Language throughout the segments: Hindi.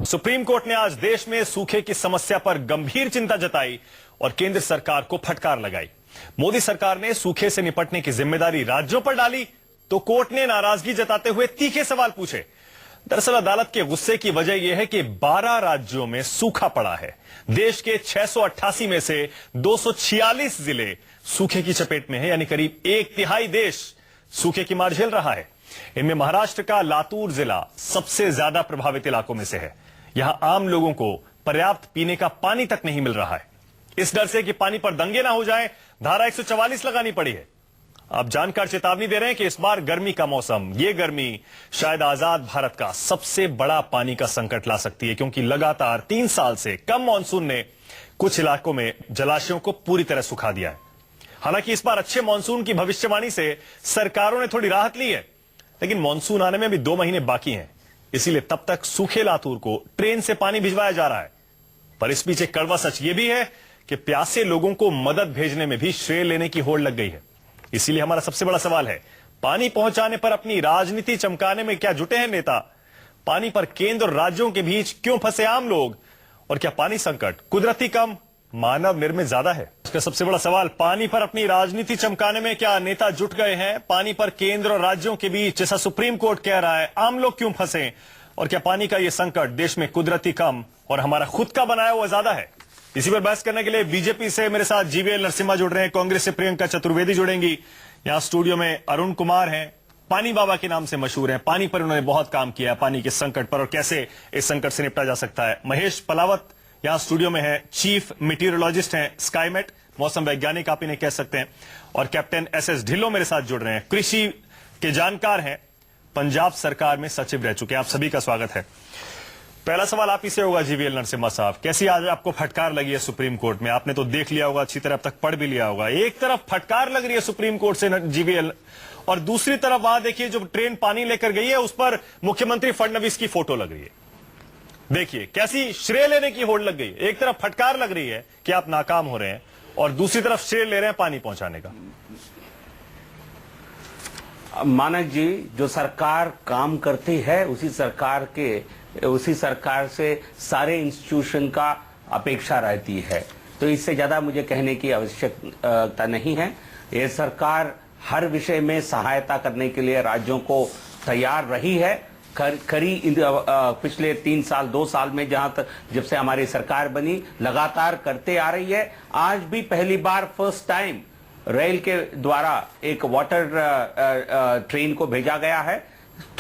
सुप्रीम कोर्ट ने आज देश में सूखे की समस्या पर गंभीर चिंता जताई और केंद्र सरकार को फटकार लगाई। मोदी सरकार ने सूखे से निपटने की जिम्मेदारी राज्यों पर डाली तो कोर्ट ने नाराजगी जताते हुए तीखे सवाल पूछे। दरअसल अदालत के गुस्से की वजह यह है कि 12 राज्यों में सूखा पड़ा है। देश के 688 में से 246 जिले सूखे की चपेट में है, यानी करीब 1/3 देश सूखे की मार झेल रहा है। इनमें महाराष्ट्र का लातूर जिला सबसे ज्यादा प्रभावित इलाकों में से है। यहां आम लोगों को पर्याप्त पीने का पानी तक नहीं मिल रहा है। इस डर से कि पानी पर दंगे ना हो जाएं, धारा 144 लगानी पड़ी है। अब जानकार चेतावनी दे रहे हैं कि इस बार गर्मी का मौसम, ये गर्मी शायद आजाद भारत का सबसे बड़ा पानी का संकट ला सकती है, क्योंकि लगातार 3 साल से कम मानसून ने कुछ इलाकों में जलाशयों को पूरी तरह सुखा दिया है। हालांकि इस बार अच्छे मानसून की भविष्यवाणी से सरकारों ने थोड़ी राहत ली है, लेकिन मानसून आने में भी 2 महीने बाकी हैं। इसीलिए तब तक सूखे लातूर को ट्रेन से पानी भिजवाया जा रहा है। पर इस बीच एक कड़वा सच यह भी है कि प्यासे लोगों को मदद भेजने में भी श्रेय लेने की होड़ लग गई है। इसीलिए हमारा सबसे बड़ा सवाल है, पानी पहुंचाने पर अपनी राजनीति चमकाने में क्या जुटे हैं नेता? पानी पर केंद्र और राज्यों के बीच क्यों फंसे आम लोग? और क्या पानी संकट कुदरती कम, मानव निर्मित ज्यादा है? इसका सबसे बड़ा सवाल, पानी पर अपनी राजनीति चमकाने में क्या नेता जुट गए हैं? पानी पर केंद्र और राज्यों के बीच, जैसा सुप्रीम कोर्ट कह रहा है, आम लोग क्यों फंसे? और क्या पानी का यह संकट देश में कुदरती कम और हमारा खुद का बनाया हुआ ज्यादा है? इसी पर बहस करने के लिए बीजेपी से मेरे साथ जीवीएल नरसिम्हा जुड़ रहे हैं, कांग्रेस से प्रियंका चतुर्वेदी जुड़ेंगी, यहां स्टूडियो में अरुण कुमार हैं, पानी बाबा के नाम से मशहूर हैं। पानी पर उन्होंने बहुत काम किया है, पानी के संकट पर और कैसे इस संकट से निपटा जा सकता है। महेश पलावत यहां स्टूडियो में है, चीफ मीटियोरोलॉजिस्ट हैं स्काईमेट, मौसम वैज्ञानिक आप इन्हें कह सकते हैं। और कैप्टन एसएस ढिल्लों मेरे साथ जुड़ रहे हैं, कृषि के जानकार हैं, पंजाब सरकार में सचिव रह चुके हैं। आप सभी का स्वागत है। पहला सवाल आप ही से होगा जीवीएल नरसिम्हा साहब, कैसी आज आपको फटकार लगी है सुप्रीम कोर्ट में? आपने तो देख लिया होगा, अच्छी तरह अब तक पढ़ भी लिया होगा। एक तरफ फटकार लग रही है सुप्रीम कोर्ट से जीवीएल, और दूसरी तरफ वहां देखिए जो ट्रेन पानी लेकर गई है उस पर मुख्यमंत्री फडणवीस की फोटो लग रही है। देखिए कैसी श्रेय लेने की होड़ लग गई। एक तरफ फटकार लग रही है कि आप नाकाम हो रहे हैं और दूसरी तरफ श्रेय ले रहे हैं पानी पहुंचाने का। मानक जी, जो सरकार काम करती है उसी सरकार से सारे इंस्टीट्यूशन का अपेक्षा रहती है, तो इससे ज्यादा मुझे कहने की आवश्यकता नहीं है। ये सरकार हर विषय में सहायता करने के लिए राज्यों को तैयार रही है। पिछले 3 साल 2 साल में जब से हमारी सरकार बनी, लगातार करते आ रही है। आज भी पहली बार फर्स्ट टाइम रेल के द्वारा एक वाटर ट्रेन को भेजा गया है,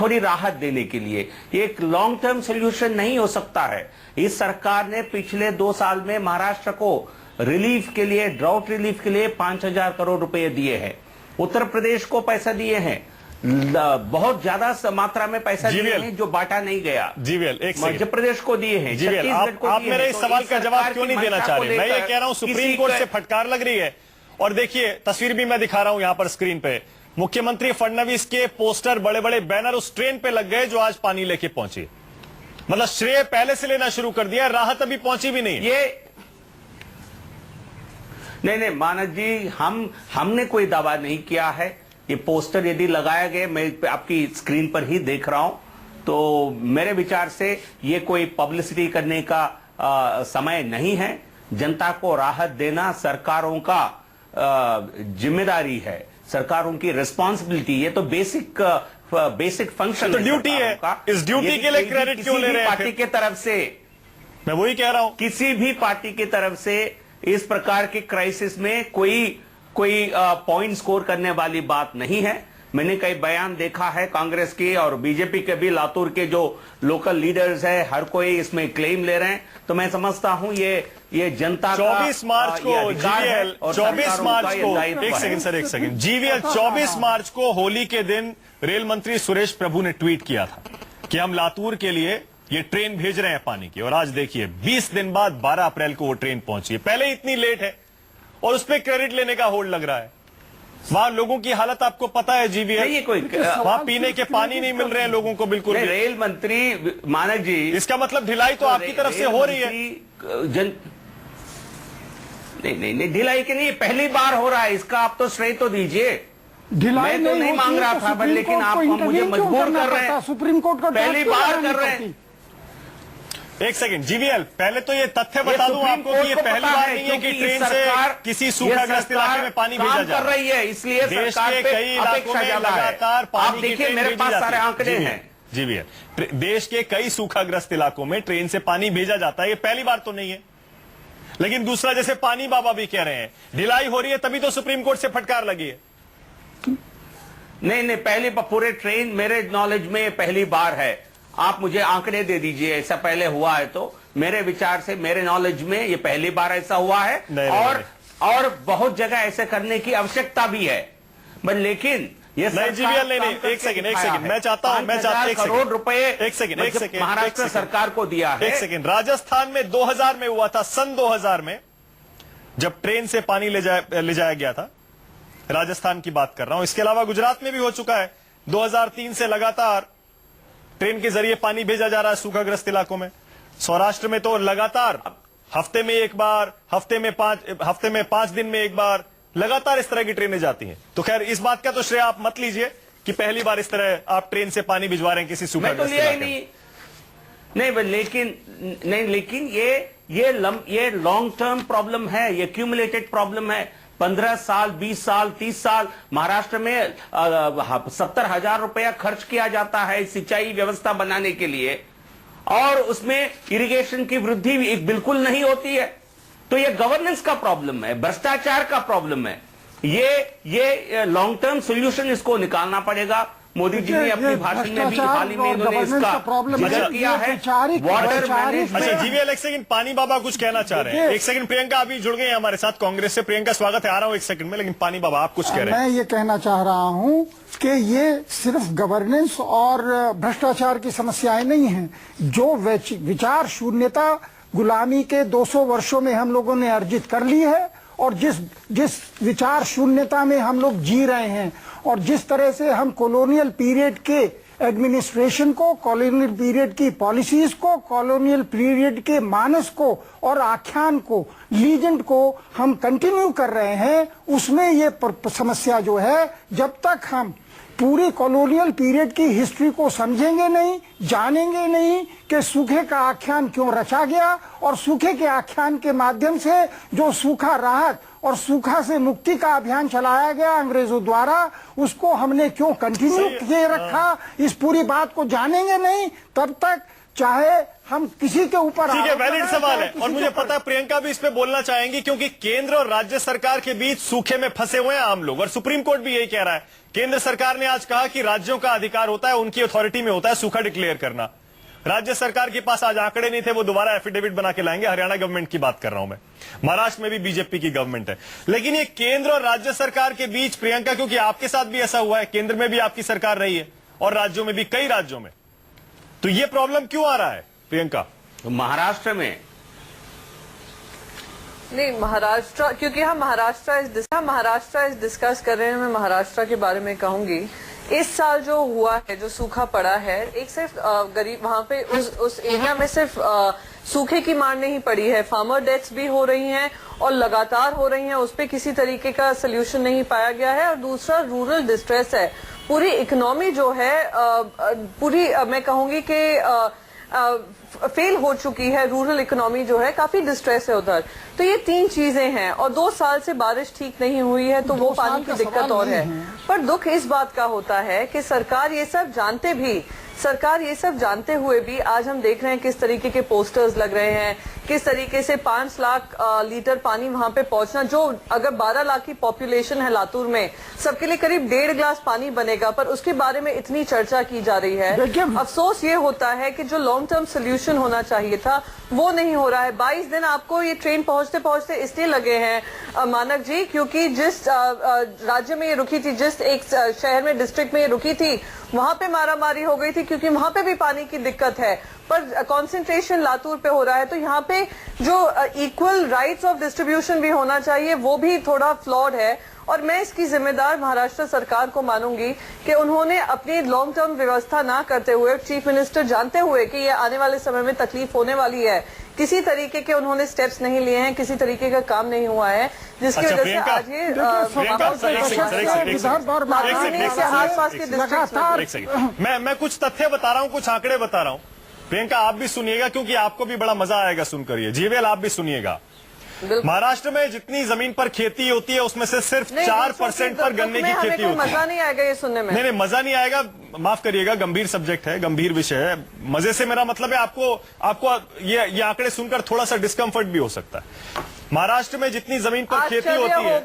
थोड़ी राहत देने के लिए। एक लॉन्ग टर्म सोल्यूशन नहीं हो सकता है। इस सरकार ने पिछले 2 साल में महाराष्ट्र को रिलीफ के लिए, ड्राउट रिलीफ के लिए 5000 करोड़ रुपए दिए हैं। उत्तर प्रदेश को पैसा दिए हैं, बहुत ज्यादा मात्रा में पैसा दिए हैं जो बांटा नहीं गया। जीवीएल, एक मध्य प्रदेश को दिए हैं, जीवीएल, आप मेरे इस सवाल का जवाब क्यों नहीं देना चाह रहे? मैं ये कह रहा हूं सुप्रीम कोर्ट से फटकार लग रही है, और देखिए तस्वीर भी मैं दिखा रहा हूं यहां पर स्क्रीन पे, मुख्यमंत्री फडणवीस के पोस्टर, बड़े बड़े बैनर उस ट्रेन पे लग गए जो आज पानी लेके पहुंची। मतलब श्रेय पहले से लेना शुरू कर दिया, राहत अभी पहुंची भी नहीं। ये नहीं मानक जी, हमने कोई दावा नहीं किया है। ये पोस्टर यदि लगाया गया, मैं आपकी स्क्रीन पर ही देख रहा हूं, तो मेरे विचार से ये कोई पब्लिसिटी करने का समय नहीं है। जनता को राहत देना सरकारों का जिम्मेदारी है, सरकारों की रिस्पॉन्सिबिलिटी। ये तो बेसिक फंक्शन तो ड्यूटी है। इस ड्यूटी के लिए क्रेडिट क्यों ले रहे हैं? पार्टी की तरफ से, मैं वही कह रहा हूं, किसी भी पार्टी की तरफ से इस प्रकार के क्राइसिस में कोई पॉइंट स्कोर करने वाली बात नहीं है। मैंने कई बयान देखा है कांग्रेस के और बीजेपी के भी, लातूर के जो लोकल लीडर्स है, हर कोई इसमें क्लेम ले रहे हैं। तो मैं समझता हूं ये जनता 24 मार्च को जीवीएल, 24 मार्च को, एक सेकंड जीवीएल, 24 मार्च को होली के दिन रेल मंत्री सुरेश प्रभु ने ट्वीट किया था कि हम लातूर के लिए ये ट्रेन भेज रहे हैं पानी की, और आज देखिए 20 दिन बाद 12 अप्रैल को वो ट्रेन पहुंची है। पहले इतनी लेट है और उस पर क्रेडिट लेने का होड़ लग रहा है। वहां लोगों की हालत आपको पता है जीवीएल, वहां पीने के पानी नहीं मिल रहे हैं लोगों को बिल्कुल। रेल मंत्री मानक जी, इसका मतलब ढिलाई तो आपकी तरफ से हो रही है। नहीं ढिलाई की नहीं, पहली बार हो रहा है, इसका आप तो श्रेय तो दीजिए। मैं तो नहीं मांग रहा था, लेकिन आप मुझे मजबूर कर रहे हैं, सुप्रीम कोर्ट का पहली बार कर रहे हैं। एक सेकंड जीवीएल, पहले तो ये तथ्य बता दूं आपको कि ये पहली बार नहीं है कि ट्रेन से किसी सूखाग्रस्त इलाके में पानी भेजा जा कर रही है, इसलिए देश सरकार के पे कई इलाकों में लगातार आप पानी की देखिए, ट्रेन मेरे भेजी पास जाती सारे है। आंकड़े हैं। जीवीएल, देश के कई सूखाग्रस्त इलाकों में ट्रेन से पानी भेजा जाता है, ये पहली बार तो नहीं है। लेकिन दूसरा, जैसे पानी बाबा भी कह रहे हैं ढिलाई हो रही है, तभी तो सुप्रीम कोर्ट से फटकार लगी है। नहीं, पहली पूरे ट्रेन मेरे नॉलेज में पहली बार है। आप मुझे आंकड़े दे दीजिए, ऐसा पहले हुआ है तो। मेरे विचार से, मेरे नॉलेज में ये पहली बार ऐसा हुआ है। और बहुत जगह ऐसे करने की आवश्यकता भी है, लेकिन ये नहीं जीवीएल, नहीं, एक सेकंड, मैं चाहता हूं, करोड़ रुपए एक सेकंड महाराष्ट्र सरकार को दिया है। एक सेकंड, राजस्थान में 2000 में हुआ था, सन 2000 में जब ट्रेन से पानी ले जाया गया था, राजस्थान की बात कर रहा हूं। इसके अलावा गुजरात में भी हो चुका है, 2003 से लगातार ट्रेन के जरिए पानी भेजा जा रहा है सूखाग्रस्त इलाकों में। सौराष्ट्र में तो लगातार हफ्ते में एक बार, हफ्ते में 5 दिन में एक बार लगातार इस तरह की ट्रेनें जाती हैं। तो खैर, इस बात का तो श्रेय आप मत लीजिए कि पहली बार इस तरह आप ट्रेन से पानी भिजवा रहे हैं किसी सूखाग्रस्त इलाके में। लेकिन ये लॉन्ग टर्म प्रॉब्लम है, ये क्यूमुलेटेड प्रॉब्लम है। 15 साल, 20 साल, 30 साल महाराष्ट्र में 70,000 रुपया खर्च किया जाता है सिंचाई व्यवस्था बनाने के लिए, और उसमें इरिगेशन की वृद्धि बिल्कुल नहीं होती है। तो ये गवर्नेंस का प्रॉब्लम है, भ्रष्टाचार का प्रॉब्लम है। ये लॉन्ग टर्म सोल्यूशन इसको निकालना पड़ेगा। मोदी जी ने अपने भाषण में भी हाल ही में इन्होंने इसका जिक्र किया है। Water management. अच्छा जीवीएल, एक सेकंड, पानी बाबा कुछ कहना चाह रहे हैं। एक सेकंड, प्रियंका अभी जुड़ गए हैं हमारे साथ कांग्रेस से। प्रियंका, स्वागत है, आ रहा हूं एक सेकंड में। लेकिन पानी बाबा आप कुछ कह रहे हैं। मैं ये कहना चाह रहा हूं कि ये सिर्फ गवर्नेंस और भ्रष्टाचार की समस्याएं नहीं हैं। जो विचार शून्यता गुलामी के 200 वर्षों में हम लोगों ने अर्जित कर ली है, और जिस विचार शून्यता में हम लोग जी रहे हैं, और जिस तरह से हम कॉलोनियल पीरियड के एडमिनिस्ट्रेशन को, कॉलोनियल पीरियड की पॉलिसीज को, कॉलोनियल पीरियड के मानस को और आख्यान को, लीजेंड को हम कंटिन्यू कर रहे हैं, उसमें ये समस्या जो है, जब तक हम पूरी कॉलोनियल पीरियड की हिस्ट्री को समझेंगे नहीं, जानेंगे नहीं कि सूखे का आख्यान क्यों रचा गया, और सूखे के आख्यान के माध्यम से जो सूखा राहत और सूखा से मुक्ति का अभियान चलाया गया अंग्रेजों द्वारा, उसको हमने क्यों कंटिन्यू किए रखा, इस पूरी बात को जानेंगे नहीं, तब तक चाहे हम किसी के ऊपर। ठीक है, वैलिड सवाल है, और मुझे पता है प्रियंका भी इस पे बोलना चाहेंगी, क्योंकि केंद्र और राज्य सरकार के बीच सूखे में फंसे हुए हैं आम लोग, और सुप्रीम कोर्ट भी यही कह रहा है। केंद्र सरकार ने आज कहा कि राज्यों का अधिकार होता है, उनकी अथॉरिटी में होता है सूखा डिक्लेयर करना। राज्य सरकार के पास आज आंकड़े नहीं थे, वो दोबारा एफिडेविट बना के लाएंगे। हरियाणा गवर्नमेंट की बात कर रहा हूं मैं, महाराष्ट्र में भी बीजेपी की गवर्नमेंट है। लेकिन ये केंद्र और राज्य सरकार के बीच, प्रियंका, क्योंकि आपके साथ भी ऐसा हुआ है, केंद्र में भी आपकी सरकार रही है और राज्यों में भी, कई राज्यों में, तो ये प्रॉब्लम क्यों आ रहा है प्रियंका? तो महाराष्ट्र में नहीं, महाराष्ट्र, क्योंकि हम महाराष्ट्र इस डिस्कस कर रहे हैं, मैं महाराष्ट्र के बारे में कहूंगी। इस साल जो हुआ है, जो सूखा पड़ा है, एक सिर्फ गरीब वहां पे उस एरिया में सिर्फ सूखे की मार नहीं पड़ी है, फार्मर डेथ्स भी हो रही हैं और लगातार हो रही हैं, उस पर किसी तरीके का सोल्यूशन नहीं पाया गया है। और दूसरा रूरल डिस्ट्रेस है, पूरी इकोनॉमी जो है पूरी मैं कहूंगी कि फेल हो चुकी है। रूरल इकोनॉमी जो है काफी डिस्ट्रेस है उधर। तो ये 3 चीजें हैं, और 2 साल से बारिश ठीक नहीं हुई है, तो वो पानी की दिक्कत और है। पर दुख इस बात का होता है कि सरकार ये सब जानते हुए भी आज हम देख रहे हैं किस तरीके के पोस्टर्स लग रहे हैं, किस तरीके से 5 लाख लीटर पानी वहां पे पहुंचना, जो अगर 12 लाख की पॉपुलेशन है लातूर में, सबके लिए करीब 1.5 गिलास पानी बनेगा, पर उसके बारे में इतनी चर्चा की जा रही है। अफसोस ये होता है कि जो लॉन्ग टर्म सोल्यूशन होना चाहिए था वो नहीं हो रहा है। 22 दिन आपको ये ट्रेन पहुंचते पहुंचते इसलिए लगे हैं मानक जी, क्योंकि जिस राज्य में ये रुकी थी, जिस एक शहर में, डिस्ट्रिक्ट में ये रुकी थी, वहां पे मारामारी हो गई थी, क्योंकि वहां पे भी पानी की दिक्कत है। पर कंसंट्रेशन लातूर पे हो रहा है, तो यहाँ पे जो इक्वल राइट्स ऑफ डिस्ट्रीब्यूशन भी होना चाहिए, वो भी थोड़ा फ्लॉड है। और मैं इसकी जिम्मेदार महाराष्ट्र सरकार को मानूंगी कि उन्होंने अपनी लॉन्ग टर्म व्यवस्था ना करते हुए, चीफ मिनिस्टर जानते हुए कि ये आने वाले समय में तकलीफ होने वाली है, किसी तरीके के उन्होंने स्टेप्स नहीं लिए हैं, किसी तरीके का काम नहीं हुआ है, जिसकी वजह से आज ये मैं कुछ तथ्य बता रहा हूं, कुछ आंकड़े बता रहा हूं। प्रियंका आप भी सुनिएगा, क्योंकि आपको भी बड़ा मजा आएगा सुनकर ये। जीवेल आप भी सुनिएगा। महाराष्ट्र में जितनी जमीन पर खेती होती है उसमें से सिर्फ 4% पर गन्ने की खेती होती है। मजा नहीं आएगा ये सुनने में। नहीं, मजा नहीं आएगा, माफ करिएगा, गंभीर सब्जेक्ट है, गंभीर विषय है। मजे से मेरा मतलब है आपको ये आंकड़े सुनकर थोड़ा सा डिस्कम्फर्ट भी हो सकता है। महाराष्ट्र में जितनी जमीन पर खेती होती है,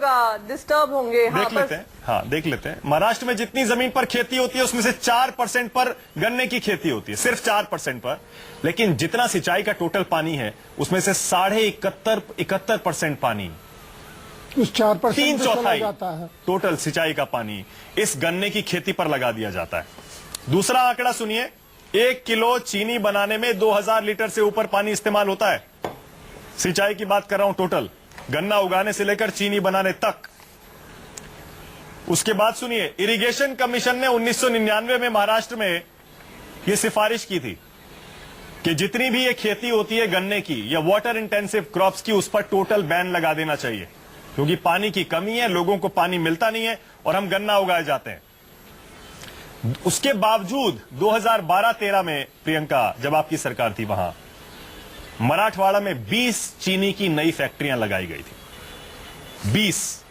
डिस्टर्ब होंगे, देख लेते हैं। हाँ, देख लेते हैं। महाराष्ट्र में जितनी जमीन पर खेती होती है उसमें से 4% पर गन्ने की खेती होती है, सिर्फ 4% पर। लेकिन जितना सिंचाई का टोटल पानी है उसमें से 71% पानी, उस 4% 3/4 जाता है टोटल सिंचाई का पानी इस गन्ने की खेती पर लगा दिया जाता है। दूसरा आंकड़ा सुनिए, 1 किलो चीनी बनाने में 2000 लीटर से ऊपर पानी इस्तेमाल होता है। सिंचाई की बात कर रहा हूं, टोटल गन्ना उगाने से लेकर चीनी बनाने तक। उसके बाद सुनिए, इरिगेशन कमीशन ने 1999 में महाराष्ट्र में यह सिफारिश की थी कि जितनी भी ये खेती होती है गन्ने की या वाटर इंटेंसिव क्रॉप्स की, उस पर टोटल बैन लगा देना चाहिए, क्योंकि पानी की कमी है, लोगों को पानी मिलता नहीं है और हम गन्ना उगाए जाते हैं। उसके बावजूद 2012-13 में प्रियंका, जब आपकी सरकार थी, वहां मराठवाड़ा में 20 चीनी की नई फैक्ट्रियां लगाई गई थी, 20।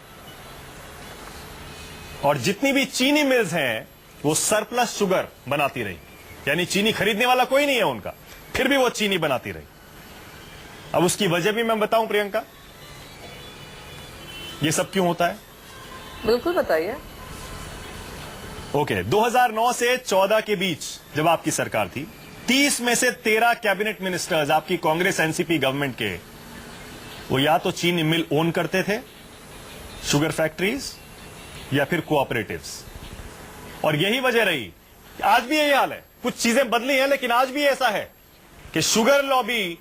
और जितनी भी चीनी मिल्स हैं वो सरप्लस शुगर बनाती रही, यानी चीनी खरीदने वाला कोई नहीं है उनका, फिर भी वो चीनी बनाती रही। अब उसकी वजह भी मैं बताऊं प्रियंका, ये सब क्यों होता है? बिल्कुल बताइए। ओके, 2009 से 14 के बीच जब आपकी सरकार थी, 30 में से 13 कैबिनेट मिनिस्टर्स आपकी कांग्रेस एनसीपी गवर्नमेंट के, वो या तो चीनी मिल ओन करते थे, शुगर फैक्ट्रीज, या फिर कोऑपरेटिव्स। और यही वजह रही, आज भी यही हाल है। कुछ चीजें बदली हैं लेकिन आज भी ऐसा है कि शुगर लॉबी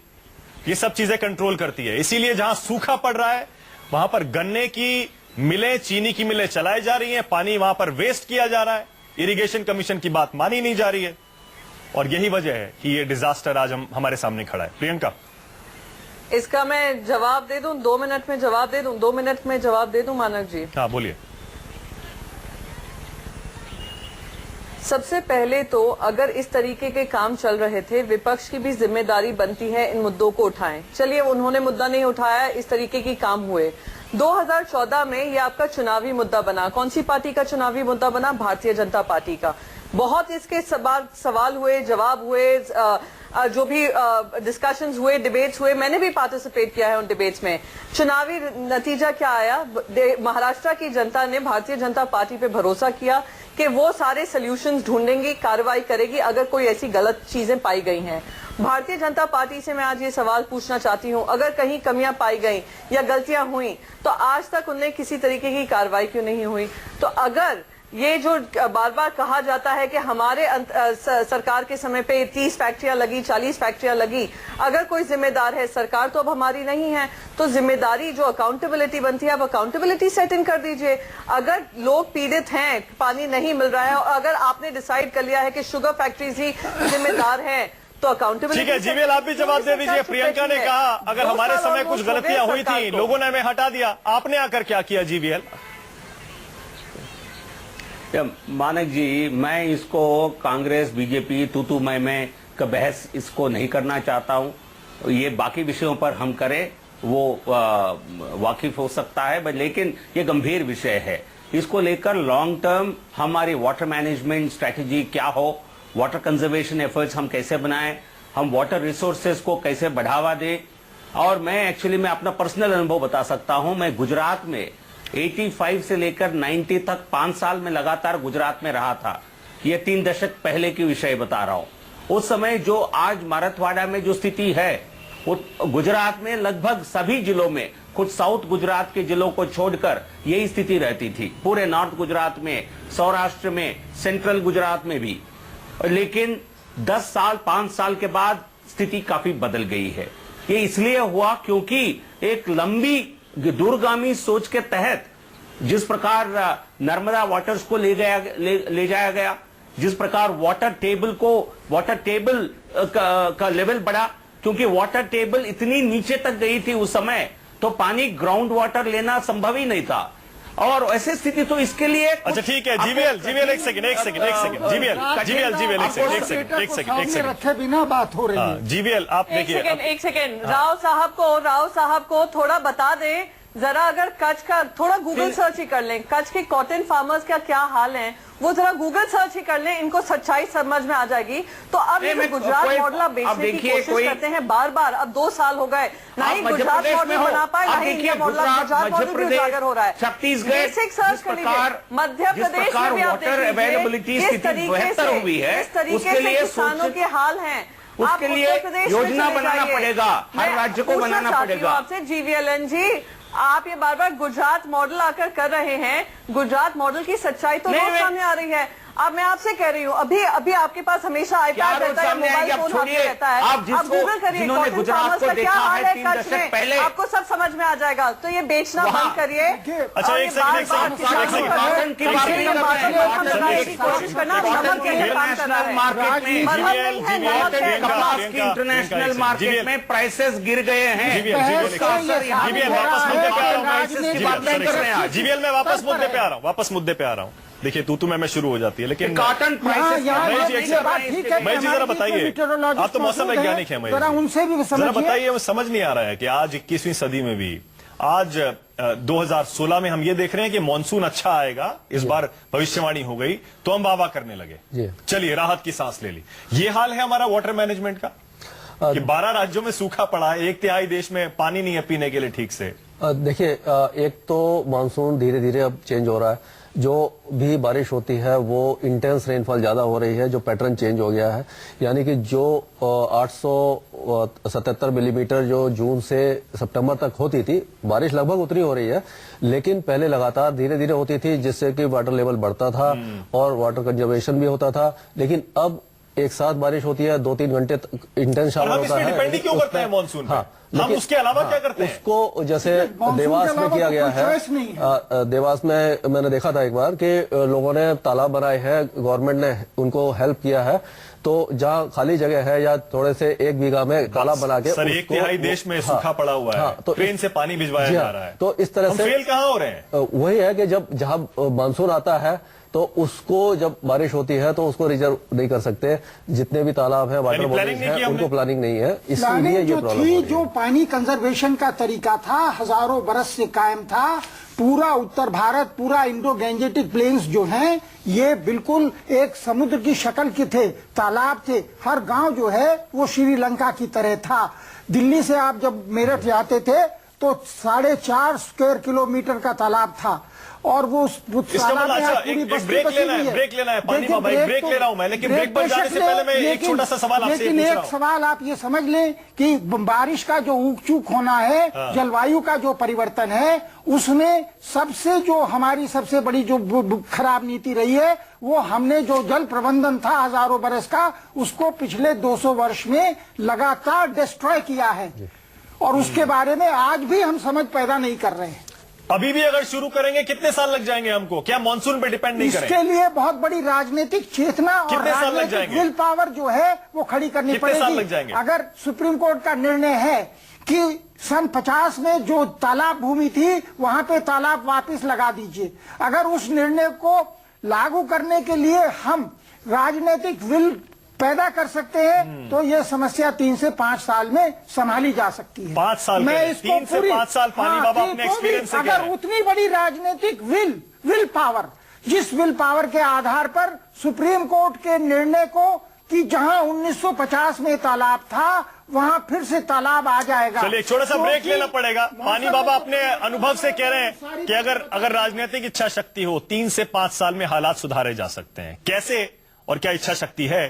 ये सब चीजें कंट्रोल करती है। इसीलिए जहां सूखा पड़ रहा है वहां पर गन्ने की मिलें, चीनी की मिलें चलाई जा रही हैं, पानी वहां पर वेस्ट किया जा रहा है, इरिगेशन कमीशन की बात मानी नहीं जा रही है। और यही वजह है कि ये डिजास्टर आज हमारे सामने खड़ा है। प्रियंका, इसका मैं जवाब दे दूं, 2 मिनट में जवाब दे दूं, 2 मिनट में जवाब दे दूं मानक जी। हाँ बोलिए। सबसे पहले तो अगर इस तरीके के काम चल रहे थे, विपक्ष की भी जिम्मेदारी बनती है इन मुद्दों को उठाएं। चलिए, उन्होंने मुद्दा नहीं उठाया, इस तरीके की काम हुए। 2014 में ये आपका चुनावी मुद्दा बना। कौन सी पार्टी का चुनावी मुद्दा बना? भारतीय जनता पार्टी का। बहुत इसके सवाल हुए, जवाब हुए, जो भी डिस्कशंस हुए, डिबेट्स हुए, मैंने भी पार्टिसिपेट किया है उन डिबेट्स में। चुनावी नतीजा क्या आया? महाराष्ट्र की जनता ने भारतीय जनता पार्टी पे भरोसा किया कि वो सारे सॉल्यूशंस ढूंढेंगी, कार्रवाई करेगी अगर कोई ऐसी गलत चीजें पाई गई हैं। भारतीय जनता पार्टी से मैं आज ये सवाल पूछना चाहती हूँ, अगर कहीं कमियां पाई गई या गलतियां हुई तो आज तक उनने किसी तरीके की कार्रवाई क्यों नहीं हुई? तो अगर ये जो बार बार कहा जाता है कि हमारे सरकार के समय पे 30 फैक्ट्रियां लगी, 40 फैक्ट्रियां लगी, अगर कोई जिम्मेदार है, सरकार तो अब हमारी नहीं है, तो जिम्मेदारी जो अकाउंटेबिलिटी बनती है, अब अकाउंटेबिलिटी सेट इन कर दीजिए। अगर लोग पीड़ित हैं, पानी नहीं मिल रहा है, और अगर आपने डिसाइड कर लिया है कि शुगर फैक्ट्रीज ही जिम्मेदार है, तो अकाउंटेबिलिटी। ठीक है जीवीएल, आप भी जवाब दे दीजिए। प्रियंका ने कहा अगर हमारे समय कुछ गलतियां हुई थी, लोगों ने हमें हटा दिया, आपने आकर क्या किया जीवीएल? मानक जी, मैं इसको कांग्रेस बीजेपी तू मैं का बहस इसको नहीं करना चाहता हूं। ये बाकी विषयों पर हम करें, वो वाकिफ हो सकता है, लेकिन ये गंभीर विषय है। इसको लेकर लॉन्ग टर्म हमारी वाटर मैनेजमेंट स्ट्रेटेजी क्या हो, वाटर कंजर्वेशन एफर्ट्स हम कैसे बनाएं, हम वाटर रिसोर्सेज को कैसे बढ़ावा दें। और मैं एक्चुअली अपना पर्सनल अनुभव बता सकता हूं। मैं गुजरात में 85 से लेकर 90 तक 5 साल में लगातार गुजरात में रहा था। ये 3 दशक पहले की विषय बता रहा हूं। उस समय जो आज मराठवाड़ा में जो स्थिति है, वो गुजरात में लगभग सभी जिलों में, कुछ साउथ गुजरात के जिलों को छोड़कर यही स्थिति रहती थी। पूरे नॉर्थ गुजरात में, सौराष्ट्र में, सेंट्रल गुजरात में भी। लेकिन 10 साल 5 साल के बाद स्थिति काफी बदल गई है। ये इसलिए हुआ क्योंकि एक लंबी दूरगामी सोच के तहत जिस प्रकार नर्मदा वाटर्स को ले जाया गया, जिस प्रकार वाटर टेबल का लेवल बढ़ा, क्योंकि वाटर टेबल इतनी नीचे तक गई थी उस समय, तो पानी ग्राउंड वाटर लेना संभव ही नहीं था। और ऐसी स्थिति तो इसके लिए अच्छा ठीक है, जीवीएल एक सेकंड जीवीएल एक सेकंड रखे बिना बात हो रही है। जीवीएल आप देखिए, एक सेकंड राव साहब को थोड़ा बता दें जरा, अगर कच्छ का थोड़ा गूगल सर्च ही कर लें, कच्छ के कॉटन फार्मर्स का क्या हाल है वो जरा गूगल सर्च ही कर लें, इनको सच्चाई समझ में आ जाएगी। तो अब ये गुजरात मॉडल आप बेचने की कोशिश करते हैं बार-बार, अब 2 साल हो गए, ना ही गुजरात मॉडल बना पाए, ना ही इंडिया मॉडल, गुजरात मॉडल भी उजागर हो रहा है। छत्तीसगढ़ बेसिक सर्च कर लीजिए, मध्य प्रदेश में भी आप अवेलेबिलिटी किस तरीके हुई है, से किसानों के हाल हैं, उसके लिए योजना बनाना पड़ेगा, हर राज्य को बनाना पड़ेगा। आपसे जीवीएलएन जी, आप ये बार बार गुजरात मॉडल आकर कर रहे हैं, गुजरात मॉडल की सच्चाई तो रोज सामने आ रही है। अब मैं आपसे कह रही हूँ, अभी आपके पास हमेशा आईपैड रहता है, मोबाइल फोन हाथ में रहता है, आप गूगल करिए कॉटन फार्मर्स का क्या हाल है कच्छ में, आपको सब समझ में आ जाएगा। तो ये बेचना बंद करिए। अच्छा एक सेकंड इंटरनेशनल मार्केट में प्राइसेस गिर गए हैं। जीवीएल में वापस मुद्दे पे आ रहा हूँ। देखिए तू मैं शुरू हो जाती है, लेकिन कॉटन मैं जी जरा बताइए, आप तो मौसम वैज्ञानिक हैं, उनसे भी जरा बताइए, समझ नहीं आ रहा है कि आज 21वीं सदी में भी, आज 2016 में हम ये देख रहे हैं कि मानसून अच्छा आएगा, इस बार भविष्यवाणी हो गई तो हम वाह करने लगे, चलिए राहत की सांस ले ली। ये हाल है हमारा वाटर मैनेजमेंट का कि 12 राज्यों में सूखा पड़ा है, 1/3 देश में पानी नहीं है पीने के लिए ठीक से। देखिए, एक तो मानसून धीरे धीरे अब चेंज हो रहा है, जो भी बारिश होती है वो इंटेंस रेनफॉल ज्यादा हो रही है, जो पैटर्न चेंज हो गया है, यानी कि जो 877 मिलीमीटर जो जून से सितंबर तक होती थी, बारिश लगभग उतनी हो रही है, लेकिन पहले लगातार धीरे धीरे होती थी, जिससे कि वाटर लेवल बढ़ता था और वाटर कंजर्वेशन भी होता था। लेकिन अब एक साथ बारिश होती है, 2-3 घंटे इंटेंस शावर होता है। डिपेंड क्यों करते हैं मानसून पे? हम उसके अलावा क्या करते हैं? उसको जैसे देवास में किया गया है, देवास में मैंने देखा था एक बार कि लोगों ने तालाब बनाए हैं, गवर्नमेंट ने उनको हेल्प किया है, तो जहाँ खाली जगह है या थोड़े से 1 बीघा में तालाब बना के, सर 1/3 देश में सूखा पड़ा हुआ है, तो ट्रेन से पानी भिजवाया जा रहा है, तो इस तरह से फेल कहाँ हो रहे हैं? वही है कि जब जहाँ मानसून आता है तो उसको जब बारिश होती है तो उसको रिजर्व नहीं कर सकते, जितने भी तालाब है, वाटर बॉडीज है, उनको प्लानिंग नहीं है, इसलिए ये प्रॉब्लम है। जो पानी कंजर्वेशन का तरीका था, हजारों बरस से कायम था, पूरा उत्तर भारत, पूरा इंडो गैंजेटिक प्लेन्स जो हैं, ये बिल्कुल एक समुद्र की शक्ल के थे, तालाब थे, हर गांव जो है वो श्रीलंका की तरह था। दिल्ली से आप जब मेरठ जाते थे तो 4.5 स्क्वायर किलोमीटर का तालाब था, और वो ब्रेक लेना है पानी बाबा, ब्रेक ले रहा हूं मैं, लेकिन ब्रेक पर जाने से पहले मैं एक छोटा सा सवाल आपसे पूछ रहा हूं। सवाल आप ये समझ लें कि बारिश का जो ऊक चूक होना है, जलवायु का जो परिवर्तन है, उसमें सबसे जो हमारी सबसे बड़ी जो खराब नीति रही है, वो हमने जो जल प्रबंधन था हजारों बरस का, उसको पिछले 200 वर्ष में लगातार डिस्ट्रॉय किया है, और उसके बारे में आज भी हम समझ पैदा नहीं कर रहे हैं। अभी भी अगर शुरू करेंगे कितने साल लग जाएंगे हमको? क्या मानसून पे डिपेंड नहीं करें? इसके लिए बहुत बड़ी राजनीतिक चेतना और राजनीतिक विल पावर जो है वो खड़ी करनी पड़ेगी। साल लग जाएंगे? अगर सुप्रीम कोर्ट का निर्णय है कि सन 50 में जो तालाब भूमि थी वहां पे तालाब वापस लगा दीजिए, अगर उस निर्णय को लागू करने के लिए हम राजनीतिक विल पैदा कर सकते हैं, तो ये समस्या 3 से 5 साल में संभाली जा सकती है। 5 साल मैं में, इसको 3 से 5 साल पानी बाबा अपने एक्सपीरियंस से अगर उतनी बड़ी राजनीतिक विल पावर, जिस विल पावर के आधार पर सुप्रीम कोर्ट के निर्णय को कि जहां 1950 में तालाब था वहां फिर से तालाब आ जाएगा। चलिए छोटा सा ब्रेक लेना पड़ेगा। पानी बाबा अपने अनुभव से कह रहे हैं कि अगर राजनीतिक इच्छा शक्ति हो, 3 से 5 साल में हालात सुधारे जा सकते हैं। कैसे और क्या इच्छा शक्ति है,